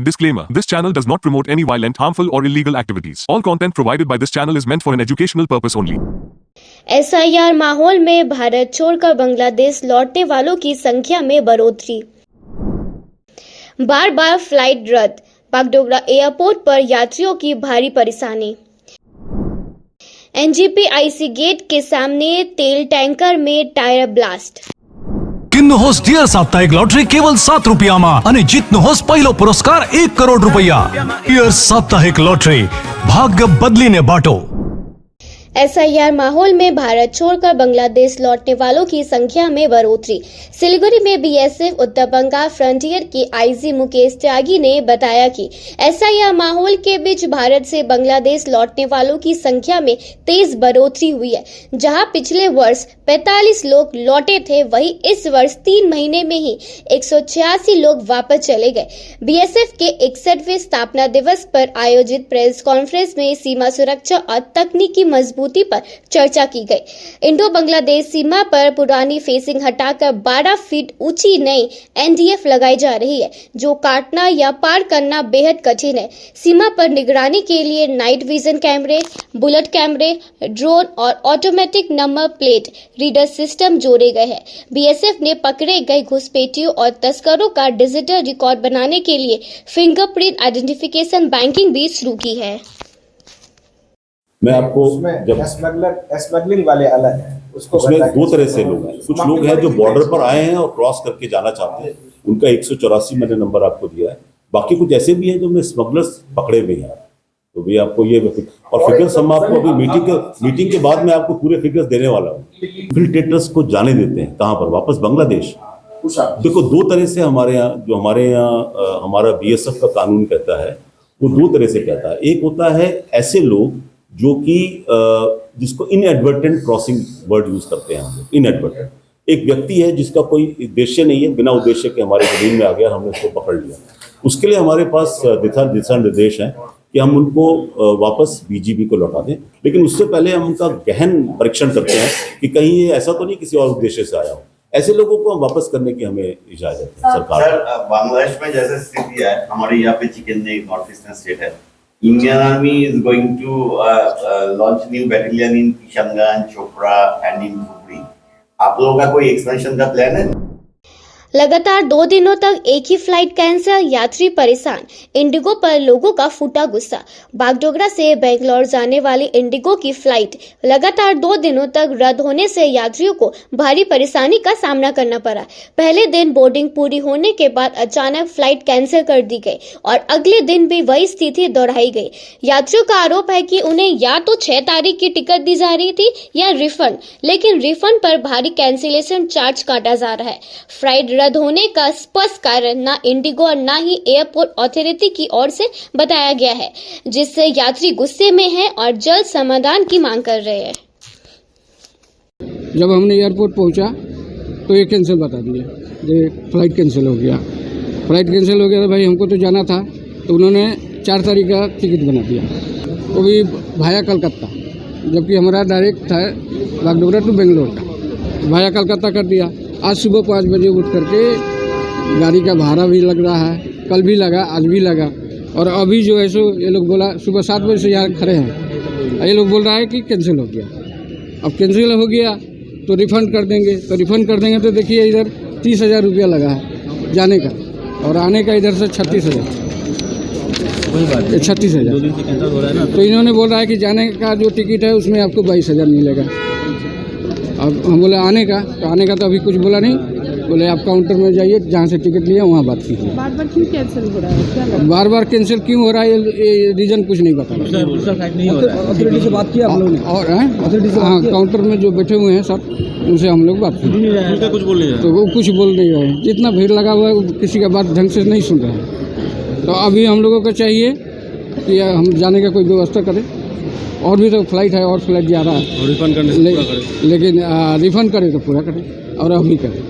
Disclaimer: This channel does not promote any violent, harmful, or illegal activities. All content provided by this channel is meant for an educational purpose only. SIR माहौल में भारत छोड़कर बांग्लादेश लौटने वालों की संख्या में बढ़ोतरी। बार बार फ्लाइट रद्द, बागडोगरा एयरपोर्ट पर यात्रियों की भारी परेशानी। NGPIC गेट के सामने तेल टैंकर में टायर ब्लास्ट। किन्नु होस डियर साप्ताहिक लॉटरी केवल 7 रुपयाમાં અને જીતનો હોસ પહેલો પુરસ્કાર 1 કરોડ રૂપિયા। डियर साप्ताहिक लॉटरी, भाग्य बदलीने बाटो। SIR माहौल में भारत छोड़कर बांग्लादेश लौटने वालों की संख्या में बढ़ोतरी। सिलीगुड़ी में BSF उत्तर बंगाल फ्रंटियर के IG मुकेश त्यागी ने बताया कि SIR माहौल के बीच भारत से बांग्लादेश लौटने वालों की संख्या में तेज बढ़ोतरी हुई है। जहां पिछले वर्ष 45 लोग लौटे थे, वहीं इस वर्ष 3 महीने में ही 186 लोग वापस चले गए। BSF के 61वें स्थापना दिवस पर आयोजित प्रेस कॉन्फ्रेंस में सीमा सुरक्षा और तकनीकी मजबूती पर चर्चा की गई। इंडो बांग्लादेश सीमा पर पुरानी फेंसिंग हटाकर 12 फीट ऊंची नई NDF लगाई जा रही है, जो काटना या पार करना बेहद कठिन है। सीमा पर निगरानी के लिए नाइट विजन कैमरे, बुलेट कैमरे, ड्रोन और automatic number plate reader system जोड़े गए हैं। BSF ने पकड़े गए घुसपैठियों और तस्करों का डिजिटल रिकॉर्ड बनाने के लिए फिंगरप्रिंट आइडेंटिफिकेशन बैंकिंग भी शुरू की है। मैं आपको जब स्मगलिंग वाले अलग हैं, उसमें 2 तरह से लोग हैं। कुछ लोग हैं जो बॉर्डर पर आए हैं और क्रॉस करके जाना चाहते हैं, उनका 184 मैंने नंबर आपको दिया है। बाकी कुछ ऐसे भी हैं जो हमने स्मगलर्स पकड़े हुए हैं, तो भी आपको ये और फिगर्स हम आपको अभी मीटिंग के बाद में आपको पूरे फिगर्स देने वाला हूँ। इन्फिल्ट्रेटर्स को जाने देते हैं कहाँ पर? वापस बांग्लादेश। देखो 2 तरह से हमारे यहाँ हमारा BSF का कानून कहता है, वो 2 तरह से कहता है। एक होता है ऐसे लोग जो कि जिसको इनएडवर्टेंट क्रॉसिंग वर्ड यूज करते हैं हम लोग, इनएडवर्टेंट। एक व्यक्ति है जिसका कोई उद्देश्य नहीं है, बिना उद्देश्य के हमारे जमीन में आ गया, हमने उसको पकड़ लिया। उसके लिए हमारे पास दिशा निर्देश हैं कि हम उनको वापस BGP को लौटा दें, लेकिन उससे पहले हम उनका गहन परीक्षण करते हैं कि कहीं ये ऐसा तो नहीं किसी और उद्देश्य से आया हो। ऐसे लोगों को हम वापस करने की हमें इजाजत है सरकार। सर, बांग्लादेश में जैसे स्थिति है, हमारे यहाँ पे चिकन नॉर्थ ईस्टर्न स्टेट है। Indian Army is going to launch new battalion in Kishanganj, Chopra and in Dhubri. आप लोगों का कोई एक्सपेंशन का प्लान है? लगातार 2 दिनों तक एक ही फ्लाइट कैंसिल, यात्री परेशान। इंडिगो पर लोगों का फूटा गुस्सा। बागडोगरा से बेंगलोर जाने वाली इंडिगो की फ्लाइट लगातार 2 दिनों तक रद्द होने से यात्रियों को भारी परेशानी का सामना करना पड़ा। पहले दिन बोर्डिंग पूरी होने के बाद अचानक फ्लाइट कैंसिल कर दी गई और अगले दिन भी वही स्थिति दोहराई गई। यात्रियों का आरोप है कि उन्हें या तो 6 तारीख की टिकट दी जा रही थी या रिफंड, लेकिन रिफंड पर भारी कैंसिलेशन चार्ज काटा जा रहा है। फ्लाइट रद्द होने का स्पष्ट कारण ना इंडिगो और ना ही एयरपोर्ट अथॉरिटी की ओर से बताया गया है, जिससे यात्री गुस्से में हैं और जल्द समाधान की मांग कर रहे हैं। जब हमने एयरपोर्ट पहुंचा तो ये कैंसिल बता दिया, ये फ्लाइट कैंसिल हो गया। फ्लाइट कैंसिल हो गया तो भाई हमको तो जाना था, तो उन्होंने 4 तारीख का टिकट बना दिया, वो भी भाया कलकत्ता, जबकि हमारा डायरेक्ट था बागडोगरा टू बेंगलोर का, भाया कलकत्ता कर दिया। आज सुबह 5 बजे उठ करके गाड़ी का भाड़ा भी लग रहा है, कल भी लगा, आज भी लगा, और अभी जो है सो ये लोग बोला सुबह 7 बजे से यहाँ खड़े हैं, ये लोग बोल रहा है कि कैंसिल हो गया। अब कैंसिल हो गया तो रिफ़ंड कर देंगे, तो देखिए इधर 30,000 रुपया लगा है जाने का, और आने का इधर से 36,000। 36,000 तो इन्होंने बोल रहा है कि जाने का जो टिकट है उसमें आपको 22,000 मिलेगा। अब हम बोले आने का तो अभी कुछ बोला नहीं, बोले आप काउंटर में जाइए, जहाँ से टिकट लिया वहाँ बात कीजिए। बार बार क्यों कैंसिल हो रहा है? क्या बार कैंसिल क्यों हो रहा है ये रीजन कुछ नहीं बता रहा। अथॉरिटी से बात किया हम लोगों ने, और हाँ काउंटर में जो बैठे हुए हैं सब, उनसे हम लोग बात की, कुछ बोल रहे तो वो कुछ बोल रहे हैं। जितना भीड़ लगा हुआ है किसी का बात ढंग से नहीं सुन रहे हैं। तो अभी हम लोगों को चाहिए कि हम जाने का कोई व्यवस्था करें, और भी तो फ्लाइट है और फ्लाइट जा रहा है, रिफंड करने लेकिन रिफंड करे तो पूरा करें, और अभी करें।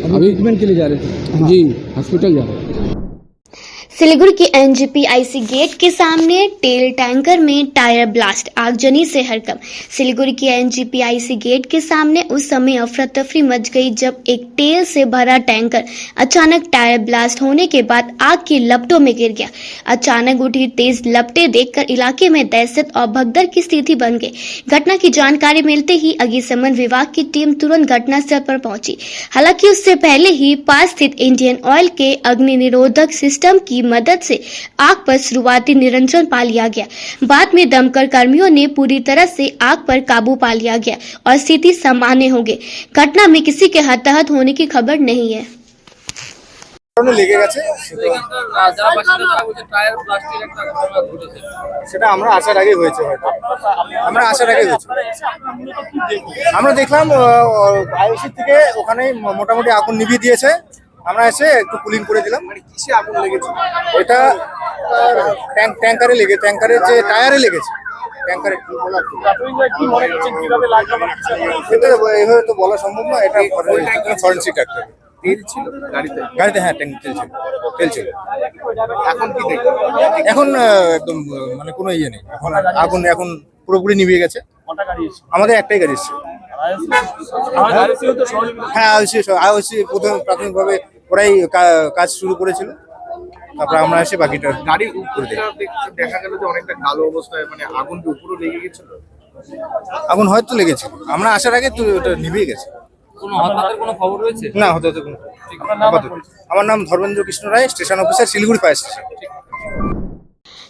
अभी ट्रीटमेंट के लिए जा रहे थे? जी, हॉस्पिटल जा रहे हैं। सिलीगुड़ी के एनजीपीआईसी गेट के सामने तेल टैंकर में टायर ब्लास्ट, आगजनी से हड़कंप। सिलीगुड़ी के एनजीपीआईसी गेट के सामने उस समय अफरा तफरी मच गई जब एक तेल से भरा टैंकर अचानक टायर ब्लास्ट होने के बाद आग की लपटों में गिर गया। अचानक उठी तेज लपटें देखकर इलाके में दहशत और भगदड़ की स्थिति बन गई। घटना की जानकारी मिलते ही अग्निशमन विभाग की टीम तुरंत घटनास्थल पर पहुंची। हालांकि उससे पहले ही पास स्थित इंडियन ऑयल के अग्नि निरोधक सिस्टम की मदद से आग पर शुरुआती नियंत्रण पा लिया गया। बाद में दमकल कर्मियों ने पूरी तरह से आग पर काबू पा लिया गया और स्थिति सामान्य हो गई। घटना में किसी के हताहत होने की खबर नहीं है। লেগে গেছে সেটা আমরা আসার আগে হয়েছে, হয়তো আমরা আসার আগে হয়েছে। আমরা দেখলাম আইওসি থেকে ওখানে মোটামুটি আগুন নিভিয়ে দিয়েছে। আমরা এসে একটু কুলিং করে দিলাম। মানে কিসে আগুন লেগেছে? এটা ট্যাঙ্কারে ট্যাঙ্কারের যে টায়ারে লেগেছে। ট্যাঙ্কারে কি মনে করছেন কিভাবে লাগলো? এটা এভাবে তো বলা সম্ভব না, এটা ফরেনসিক ডাক্তার। তেল ছিল গাড়িতে, হ্যাঁ তেল ছিল। এখন কি দেখবেন? এখন একদম মানে কোনো ইয়ে নেই, এখন আগুন এখন পুরোপুরি নিভিয়ে গেছে। আমাদের একটাই গাড়ি এসেছে। হ্যাঁ আইওসি প্রথম প্রাথমিকভাবে ওরাই কাজ শুরু করেছিল, তারপরে আমরা এসে বাকিটা গাড়ি করে দিই। দেখা গেল যে অনেকটা কালো অবস্থায়, মানে আগুন উপরে লেগে গেছিল। আগুন হয়তো লেগেছে, আমরা আসার আগে তো ওটা নিভিয়ে গেছে। কোনো হতাহতের কোনো খবর রয়েছে? না, হতাহতের কোনো। আমার নাম Dharmendra Krishna Roy, station officer, Siliguri fire station.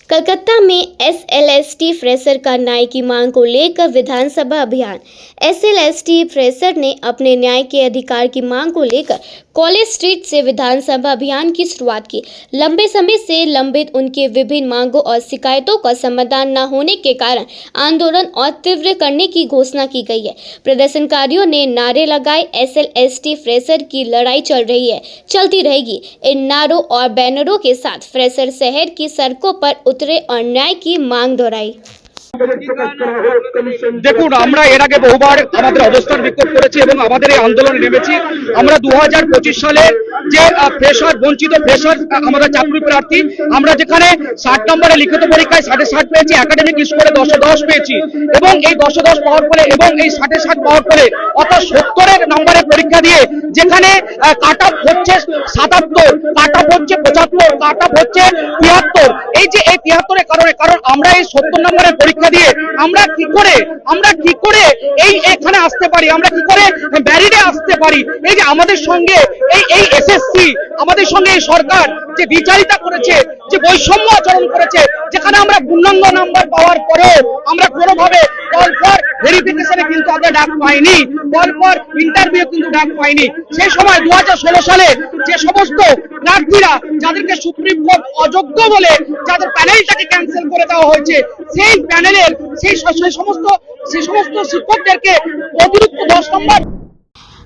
Calcutta में एसएलएसटी फ्रेशर का न्याय की मांग को लेकर विधानसभा अभियान। एसएलएसटी फ्रेशर ने अपने न्याय के अधिकार की मांग को लेकर कॉलेज स्ट्रीट से विधानसभा अभियान की शुरुआत की। लंबे समय से लंबित उनके विभिन्न मांगों और शिकायतों का समाधान न होने के कारण आंदोलन और तीव्र करने की घोषणा की गई है। प्रदर्शनकारियों ने नारे लगाए। एसएलएसटी फ्रेशर की लड़ाई चलती रहेगी। इन नारों और बैनरों के साथ फ्रेशर शहर की सड़कों पर उतरे और न्याय की मांग दोहराई। দেখুন, আমরা এর আগে বহুবার আমাদের অবস্থান বিক্ষোভ করেছি এবং আমাদের এই আন্দোলনে নেমেছি। আমরা 2025 সালে যে ফ্রেশার, বঞ্চিত ফ্রেশার আমাদের চাকরি প্রার্থী, আমরা যেখানে 60 নম্বরে লিখিত পরীক্ষায় 60.5 পেয়েছি, একাডেমিক স্কোরে 10 পেয়েছি এবং এই 10 পাওয়ার ফলে এবং এই 60 পাওয়ার ফলে অর্থাৎ 70 নম্বরে পরীক্ষা দিয়ে যেখানে কাট অফ হচ্ছে 77, কাট অফ হচ্ছে 75, কাট অফ হচ্ছে 73। এই যে এই 73-এর কারণ আমরা এই 70 নম্বরের পরীক্ষা দিয়ে আমরা কি করে এই এখানে আসতে পারি, আমরা কি করে ব্যারিডে আসতে পারি? এই যে আমাদের সঙ্গে এই এসএসসি, আমাদের সঙ্গে এই সরকার যে বিচারিতা করেছে, যে বৈষম্য আচরণ করেছে, যেখানে আমরা পূর্ণাঙ্গ নাম্বার পাওয়ার পরেও আমরা কোনোভাবে কল ফর ভেরিফিকেশনে কিন্তু আমরা ডাক পাইনি, কল ফর ইন্টারভিউ কিন্তু ডাক পাইনি। সেই সময় 2016 সালে যে সমস্ত প্রার্থীরা যাদেরকে সুপ্রিম কোর্ট অযোগ্য বলে যাদের প্যানেলটাকে ক্যান্সেল করে দেওয়া হয়েছে, সেই প্যানেলের সেই সমস্ত শিক্ষকদেরকে অতিরিক্ত 10 নম্বর।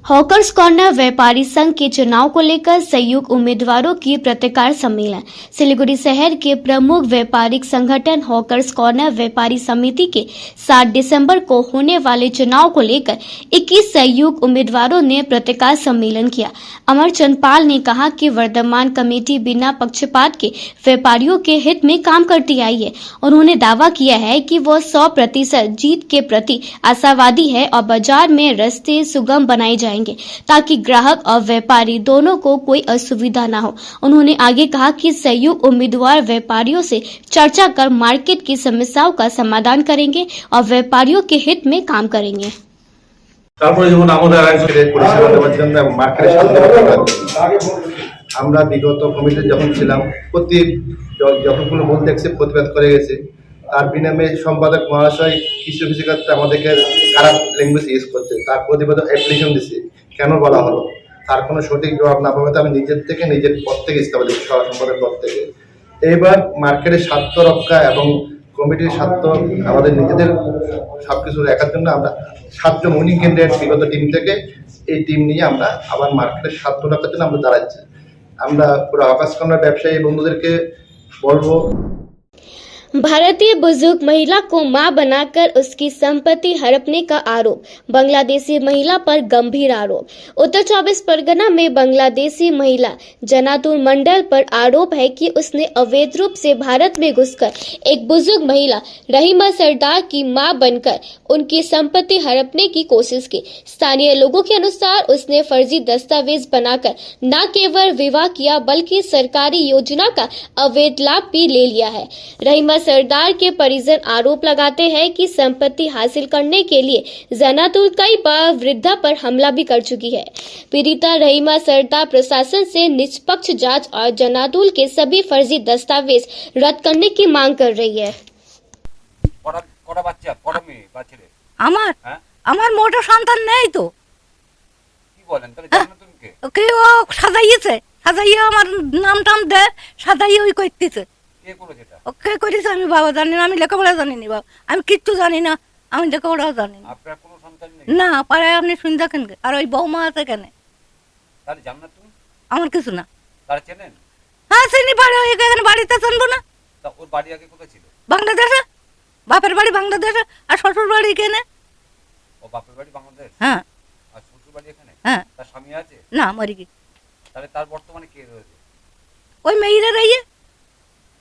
हॉकर्स कॉर्नर व्यापारी संघ के चुनाव को लेकर संयुक्त उम्मीदवारों की पत्रकार सम्मेलन। सिलीगुड़ी शहर के प्रमुख व्यापारिक संगठन हॉकर्स कॉर्नर व्यापारी समिति के 7 दिसंबर को होने वाले चुनाव को लेकर 21 संयुक्त उम्मीदवारों ने पत्रकार सम्मेलन किया। अमरचंद पाल ने कहा कि वर्तमान कमेटी बिना पक्षपात के व्यापारियों के हित में काम करती आई है। उन्होंने दावा किया है कि वह 100% जीत के प्रति आशावादी है और बाजार में रास्ते सुगम बनाए जाएंगे ताकि ग्राहक और व्यापारी दोनों को कोई असुविधा न हो। उन्होंने आगे कहा कि संयुक्त उम्मीदवार व्यापारियों से चर्चा कर मार्केट की समस्याओं का समाधान करेंगे और व्यापारियों के हित में काम करेंगे। তারপরে যখন আমাদের পরিষেবা দেওয়ার জন্য মার্কেটের সাথে আমরা বিগত কমিটি যখন ছিলাম, যখন কোনো ভুল দেখছে প্রতিবাদ করে গেছে। তার বিনামে সম্পাদক মহাশয় কিছু ক্ষেত্রে আমাদেরকে খারাপ ল্যাঙ্গুয়েজ ইউজ করছে, তার প্রতিবাদ অ্যাপ্লিকেশন দিচ্ছে। কেন বলা হলো তার কোনো সঠিক জবাব না পাবে, আমি নিজের পদ থেকে ইস্তফা দিচ্ছি, সহ সম্পাদক পদ থেকে। এইবার মার্কেটের স্বার্থ রক্ষা এবং কমিটির স্বার্থ, আমাদের নিজেদের সবকিছু রাখার জন্য আমরা 7 মর্নিং ক্যান্ডিডেট বিগত টিম থেকে এই টিম নিয়ে আমরা আবার মার্কেটের স্বার্থ রক্ষার জন্য আমরা দাঁড়াচ্ছি। আমরা পুরো হকার্স কর্নার ব্যবসায়ী বন্ধুদেরকে বলবো, भारतीय बुजुर्ग महिला को मां बनाकर उसकी संपत्ति हड़पने का आरोप। बांग्लादेशी महिला पर गंभीर आरोप। उत्तर 24 परगना में बांग्लादेशी महिला जनातुल मंडल पर आरोप है कि उसने अवैध रूप से भारत में घुसकर एक बुजुर्ग महिला रहीमा सरदार की मां बनकर उनकी संपत्ति हड़पने की कोशिश की। स्थानीय लोगों के अनुसार उसने फर्जी दस्तावेज बनाकर न केवल विवाह किया बल्कि सरकारी योजना का अवैध लाभ भी ले लिया है। रहीमा सरदार के परिजन आरोप लगाते हैं कि संपत्ति हासिल करने के लिए जनातुल कई बार वृद्धा पर हमला भी कर चुकी है। पीड़िता रहीमा सरदार प्रशासन से निष्पक्ष जांच और जनातुल के सभी फर्जी दस्तावेज रद्द करने की मांग कर रही है। আমার আমার মোটা সন্তান নেই তো কি বলেন তাহলে জন্মদিনকে ওকে ও সাজাইয়েছে সাজাইয়ে আমার নাম টাম দে সাজাইয়ে ওই কইতেছে কে করেছে এটা ওকে করেছে আমি বাবা জানি না আমি লেখাপড়া জানি না বাবা আমি কিচ্ছু জানি না আমি লেখাপড়াও জানি না আপনার কোনো সন্তান নেই না পাড়ায় আপনি শুনে দেখেন আর ওই বৌমা আছে কেন তাহলে জান না তুমি আমার কিছু না তার চেনেন হ্যাঁ চিনি পাড়ে এখানে বাড়িতে জানবো না তা ওর বাড়ি আগে কোথায় ছিল বাংলাদেশে বাপের বাড়ি বাংলাদেশে আর শ্বশুর বাড়ি এখানে ও বাপের বাড়ি বাংলাদেশ হ্যাঁ আর শ্বশুর বাড়ি এখানে হ্যাঁ তার স্বামী আছে না মরে গেছে তাহলে তার বর্তমানে কে রয়েছে ওই মেয়েরা রইয়ে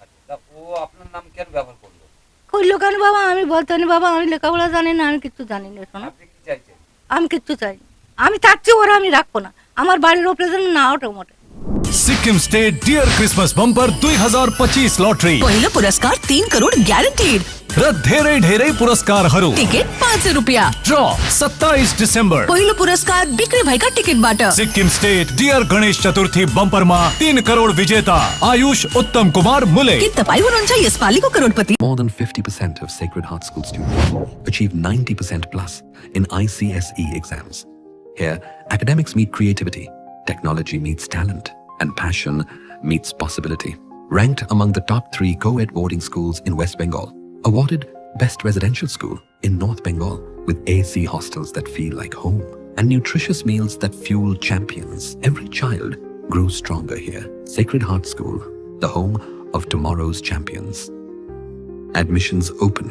আচ্ছা তা ও আপনার নাম কেন ব্যবহার করলো কইলো কেন বাবা আমি বলতে না বাবা আমি লেখাপড়া জানি না আমি কিছু জানি না শোনো আপনি কি চাইছেন আমি কিছু চাই আমি চাচ্ছি ওরা আমি রাখবো না আমার বাড়ির উপরে যেন না ওঠে মোটে Sikkim state dear Christmas bumper 2025 lottery पहिलो पुरस्कार 3 करोड ग्यारेन्टेड र धेरै धेरै पुरस्कारहरू। टिकट 500 रुपैयाँ। ड्र 27 डिसेम्बर। पहिलो पुरस्कार बिक्री भएका टिकटबाट। सिक्किम स्टेट डियर गणेश चतुर्थी बम्परमा 3 करोड विजेता आयुष उत्तम कुमार मुले। के तपाईँ हुनुहुन्छ यसपालिको करोडपति? More than 50% of Sacred Heart School students achieve 90% plus in ICSE exams. Here, academics meet creativity, technology meets talent, and passion meets possibility. Ranked among the top 3 co-ed boarding schools in West Bengal. Awarded Best Residential School in North Bengal with AC hostels that feel like home and nutritious meals that fuel champions. Every child grows stronger here. Sacred Heart School, the home of tomorrow's champions. Admissions open.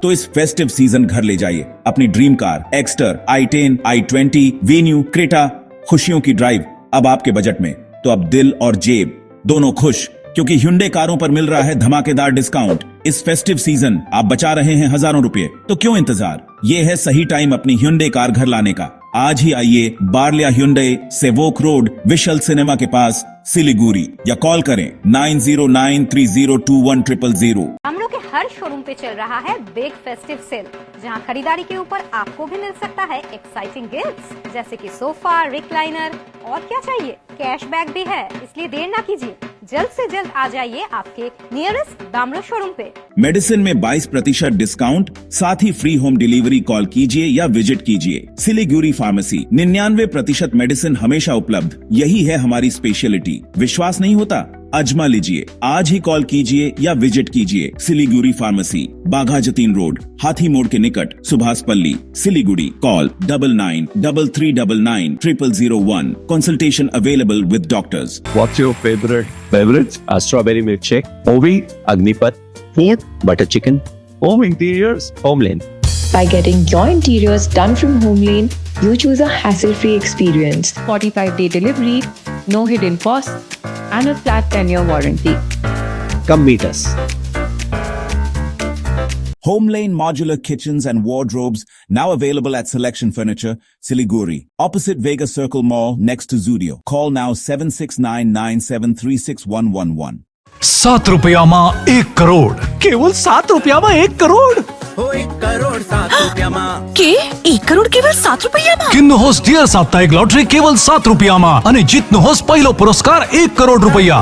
तो इस festive season घर ले जाइए अपनी dream car Exter, i10, i20, venue, Creta. खुशियों की drive अब आपके बजट में, तो अब दिल और जेब दोनों खुश, क्योंकि Hyundai कारों पर मिल रहा है धमाकेदार डिस्काउंट। इस फेस्टिव सीजन आप बचा रहे हैं हजारों रुपए, तो क्यों इंतजार? ये है सही टाइम अपनी Hyundai कार घर लाने का। आज ही आइए बारलिया Hyundai Sevoke road we shall cinema के पास सिलीगुड़ी, या कॉल करें 9093021000। हम लोग के हर शोरूम पे चल रहा है बिग फेस्टिव सेल, जहां खरीदारी के ऊपर आपको भी मिल सकता है एक्साइटिंग गिफ्ट्स जैसे कि सोफा, रिक्लाइनर और क्या चाहिए, कैशबैक भी है। इसलिए देर ना कीजिए, जल्द से जल्द आ जाइए आपके नियरेस्ट दामलो शोरूम पे। मेडिसिन में 22% डिस्काउंट, साथ ही फ्री होम डिलीवरी। कॉल कीजिए या विजिट कीजिए सिलीगुड़ी फार्मेसी। 99% मेडिसिन हमेशा उपलब्ध, यही है हमारी स्पेशलिटी। विश्वास नहीं होता? अजमा लीजिए। आज ही कॉल कीजिए या विजिट कीजिए सिलीगुड़ी फार्मेसी, बाघा जतीन रोड, हाथी मोड़ के निकट, सुभाष पल्ली, Siliguri. Call 9933990001। Consultation available with doctors. What's your favorite beverage? Strawberry milkshake, Ovi, Agnipat, Yep. butter chicken, home interiors, Homelane. By getting your interiors done from Homelane, you choose a hassle-free experience. 45-day delivery, no hidden costs, and a flat 10-year warranty. Come meet us. Homelane Modular Kitchens and Wardrobes, now available at Selection Furniture, Siliguri, opposite Vega Circle Mall, next to Zudio. Call now 7699736111. 7 रुपयाમાં 1 crore. કેવલ 7 રૂપિયામાં 1 કરોડ. के 1 करोड केवल 7 रुपैयामा? કિન્નોહોસ dear સાપ્તાહિક lottery કેવલ 7 રૂપિયામાં અને જીતનોહોસ પહેલો પુરસ્કાર 1 કરોડ રૂપિયા.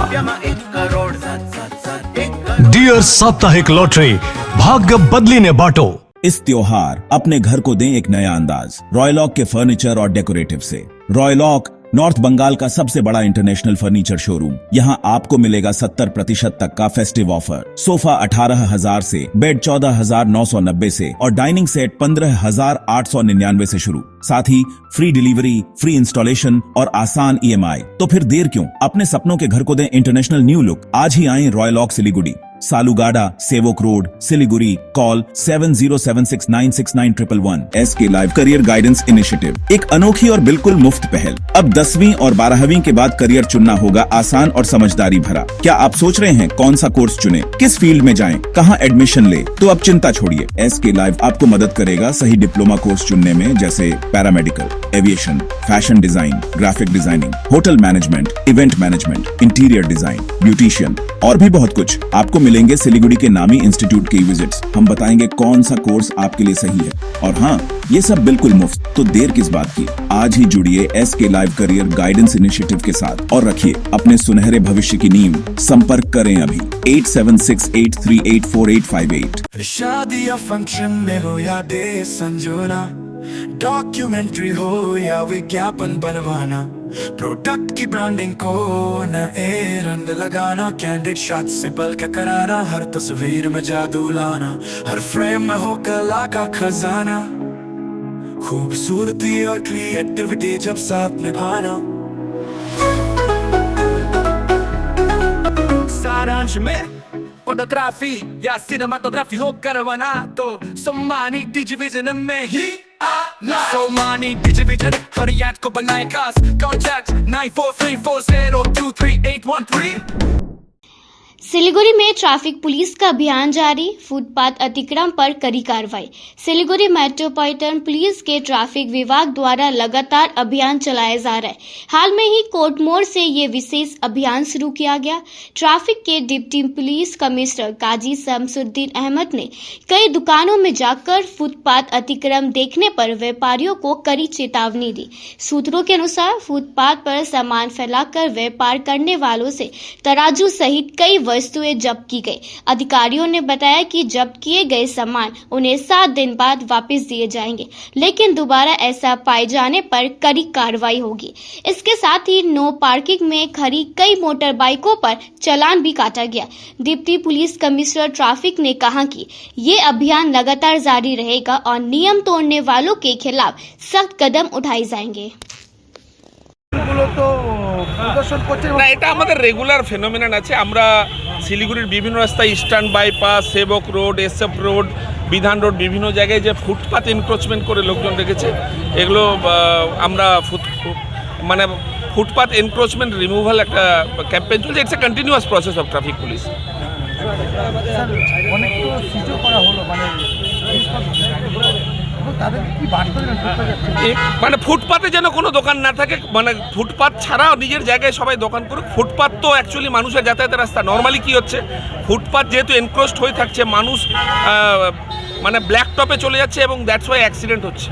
ડિયર સાપ્તાહિક લોટરી, ભાગ્ય બદલીને બાટો। इस त्योहार अपने घर को दें एक नया अंदाज रॉयलॉक के फर्नीचर और डेकोरेटिव से। रॉयलॉक नॉर्थ बंगाल का सबसे बड़ा इंटरनेशनल फर्नीचर शोरूम। यहाँ आपको मिलेगा 70% तक का फेस्टिव ऑफर। सोफा 18,000 से, बेड 14,990 से और डाइनिंग सेट 15,899 से शुरू। साथ ही फ्री डिलीवरी, फ्री इंस्टॉलेशन और आसान EMI। तो फिर देर क्यों? अपने सपनों के घर को दें इंटरनेशनल न्यू लुक। आज ही आएं रॉयलॉक सिलीगुड़ी। सालुगाडा, सेवक road, Siliguri. Call 7076969111। SK live career guidance initiative, एक अनोखी और बिल्कुल मुफ्त पहल। अब 10वीं और 12वीं के बाद करियर चुनना होगा आसान और समझदारी भरा। क्या आप सोच रहे हैं कौन सा कोर्स चुने, किस फील्ड में जाएं, कहां एडमिशन ले? तो अब चिंता छोड़िए, SK लाइव आपको मदद करेगा सही डिप्लोमा कोर्स चुनने में, जैसे paramedical, aviation, fashion design, graphic designing, hotel management, event management, interior design, beautician और भी बहुत कुछ। आपको मिलेंगे सिलीगुड़ी के नामी इंस्टीट्यूट के विजिट्स। हम बताएंगे कौन सा कोर्स आपके लिए सही है, और हाँ, ये सब बिल्कुल मुफ्त। तो देर किस बात की, आज ही जुड़िए SK live career guidance initiative के साथ और रखिए अपने सुनहरे भविष्य की नींव। संपर्क करें अभी 8768384858। शादी या फंक्शन में हो या डे संजोना, डॉक्यूमेंट्री हो या विज्ञापन बनवाना, प्रोडक्ट की ब्रांडिंग को नए रंग लगाना, कैंडिड शॉट से पल के कराना, हर तस्वीर में जादू लाना, हर फ्रेम में हो कला का खजाना, खूबसूरती और क्रिएटिविटी जब साथ निभाना। सारांश में फोटोग्राफी या सिनेमाटोग्राफी हो करवाना, तो सम्मानित डिजिविजन में ही आना। सम्मानित डिजिविजन फरियाद को बनाए खास। कॉन्टैक्ट 9434023813। सिलीगुड़ी में ट्रैफिक पुलिस का अभियान जारी, फुटपाथ अतिक्रमण पर कड़ी कार्रवाई। सिलीगुड़ी मेट्रोपॉलिटन पुलिस के ट्रैफिक विभाग द्वारा लगातार अभियान चलाया जा रहा है। हाल में ही कोर्ट मोड़ से ये विशेष अभियान शुरू किया गया। ट्रैफिक के डिप्टी पुलिस कमिश्नर काजी शमसुद्दीन अहमद ने कई दुकानों में जाकर फुटपाथ अतिक्रमण देखने पर व्यापारियों को कड़ी चेतावनी दी। सूत्रों के अनुसार फुटपाथ पर सामान फैलाकर व्यापार करने वालों से तराजू सहित कई वस्तुएं जब्त की गई। अधिकारियों ने बताया कि जब्त किए गए सामान उन्हें 7 दिन बाद वापस दिए जाएंगे, लेकिन दोबारा ऐसा पाए जाने पर कड़ी कार्रवाई होगी। इसके साथ ही नो पार्किंग में खड़ी कई मोटर बाइकों पर चालान भी काटा गया। डिप्टी पुलिस कमिश्नर ट्रैफिक ने कहा कि ये अभियान लगातार जारी रहेगा और नियम तोड़ने वालों के खिलाफ सख्त कदम उठाए जाएंगे। না, এটা আমাদের রেগুলার ফেনোমেনন আছে। আমরা শিলিগুড়ির বিভিন্ন রাস্তায়, ইস্টার্ন বাইপাস, সেবক রোড, SF রোড, বিধান রোড, বিভিন্ন জায়গায় যে ফুটপাথ এনক্রোচমেন্ট করে লোকজন রেখেছে, এগুলো আমরা মানে ফুটপাথ এনক্রোচমেন্ট রিমুভাল একটা ক্যাম্পেইন চলছে। It's a continuous process of traffic police. মানে ফুটপাতে যেন কোনো দোকান না থাকে, মানে ফুটপাত ছাড়া নিজের জায়গায় সবাই দোকান করুক। ফুটপাত তো অ্যাকচুয়ালি মানুষের যাতায়াতের রাস্তা। নর্মালি কি হচ্ছে, ফুটপাত যেহেতু এনক্রোচড হয়ে থাকছে, মানুষ মানে ব্ল্যাক টপে চলে যাচ্ছে এবং দ্যাটস ওয়াই অ্যাক্সিডেন্ট হচ্ছে।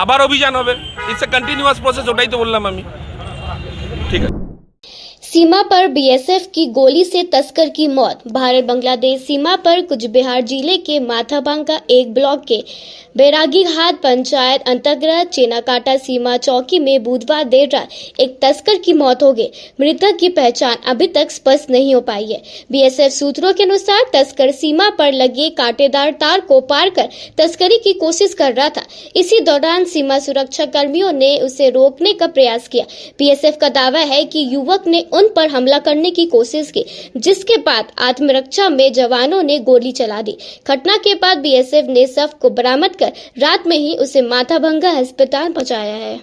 আবার অভিযান হবে। ইটস এ কন্টিনিউয়াস প্রসেস, ওটাই তো বললাম আমি। ঠিক আছে। सीमा पर BSF की गोली से तस्कर की मौत। भारत बांग्लादेश सीमा पर कुछ बिहार जिले के माथाभांगा एक ब्लॉक के बैरागी घाट पंचायत अंतर्गत चेनाकाटा सीमा चौकी में बुधवार देर रात एक तस्कर की मौत हो गई। मृतक की पहचान अभी तक स्पष्ट नहीं हो पाई है। BSF सूत्रों के अनुसार तस्कर सीमा पर लगे कांटेदार तार को पार कर तस्करी की कोशिश कर रहा था। इसी दौरान सीमा सुरक्षा कर्मियों ने उसे रोकने का प्रयास किया। BSF का दावा है कि युवक ने उन पर हमला करने की कोशिश की, जिसके बाद आत्मरक्षा में जवानों ने गोली चला दी। घटना के बाद BSF ने शव को बरामद कर रात में ही उसे माथाभांगा अस्पताल पहुंचाया है।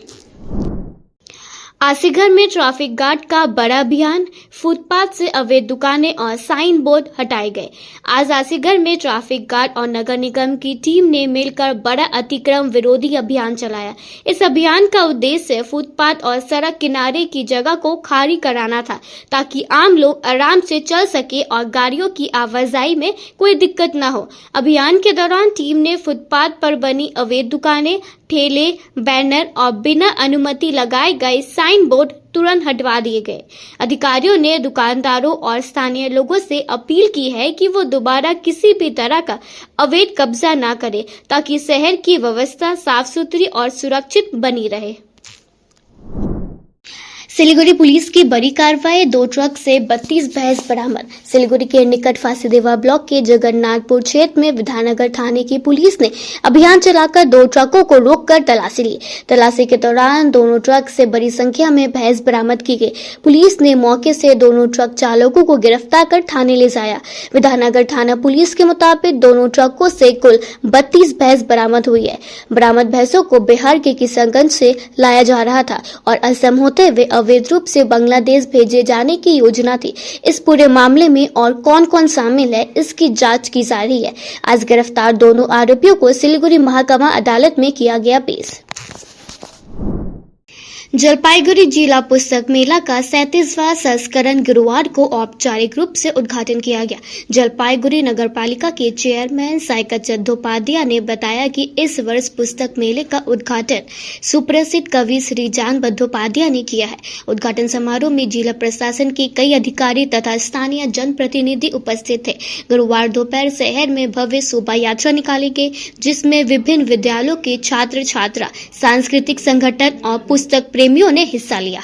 आसीगढ़ में ट्रैफिक गार्ड का बड़ा अभियान, फुटपाथ से अवैध दुकानें और साइन बोर्ड हटाए गए। आज आसीगढ़ में ट्रैफिक गार्ड और नगर निगम की टीम ने मिलकर बड़ा अतिक्रमण विरोधी अभियान चलाया। इस अभियान का उद्देश्य फुटपाथ और सड़क किनारे की जगह को खाली कराना था, ताकि आम लोग आराम से चल सके और गाड़ियों की आवाजाही में कोई दिक्कत न हो। अभियान के दौरान टीम ने फुटपाथ पर बनी अवैध दुकानें, ठेले, बैनर और बिना अनुमति लगाए गए साइन बोर्ड तुरंत हटवा दिए गए। अधिकारियों ने दुकानदारों और स्थानीय लोगों से अपील की है कि वो दोबारा किसी भी तरह का अवैध कब्जा न करें, ताकि शहर की व्यवस्था साफ सुथरी और सुरक्षित बनी रहे। सिलीगुड़ी पुलिस की बड़ी कार्रवाई, 2 ट्रक से 32 भैंस बरामद। सिलीगुड़ी के निकट फांसीदेवा ब्लॉक के जगन्नाथपुर क्षेत्र में विधाननगर थाने की पुलिस ने अभियान चलाकर 2 ट्रकों को रोककर तलाशी ली। तलाशी के दौरान दोनों ट्रक से बड़ी संख्या में भैंस बरामद की गई। पुलिस ने मौके से दोनों ट्रक चालकों को गिरफ्तार कर थाने ले जाया। विधाननगर थाना पुलिस के मुताबिक दोनों ट्रकों से कुल 32 भैंस बरामद हुई है। बरामद भैंसों को बिहार के किशनगंज से लाया जा रहा था और असम होते हुए अवैध रूप से बांग्लादेश भेजे जाने की योजना थी। इस पूरे मामले में और कौन कौन शामिल है, इसकी जांच की जा रही है। आज गिरफ्तार दोनों आरोपियों को सिलीगुड़ी महकमा अदालत में किया गया पेश। जलपाईगुड़ी जिला पुस्तक मेला का 37वां संस्करण गुरुवार को औपचारिक रूप से उद्घाटन किया गया। जलपाईगुड़ी नगरपालिका के चेयरमैन साइका चट्टोपाध्याय ने बताया कि इस वर्ष पुस्तक मेले का उद्घाटन सुप्रसिद्ध कवि श्री जान बंदोपाध्याय ने किया है। उद्घाटन समारोह में जिला प्रशासन के कई अधिकारी तथा स्थानीय जनप्रतिनिधि उपस्थित थे। गुरुवार दोपहर शहर में भव्य शोभा यात्रा निकाली गई, जिसमें विभिन्न विद्यालयों के छात्र छात्रा, सांस्कृतिक संगठन और पुस्तक प्रेमियों ने हिस्सा लिया।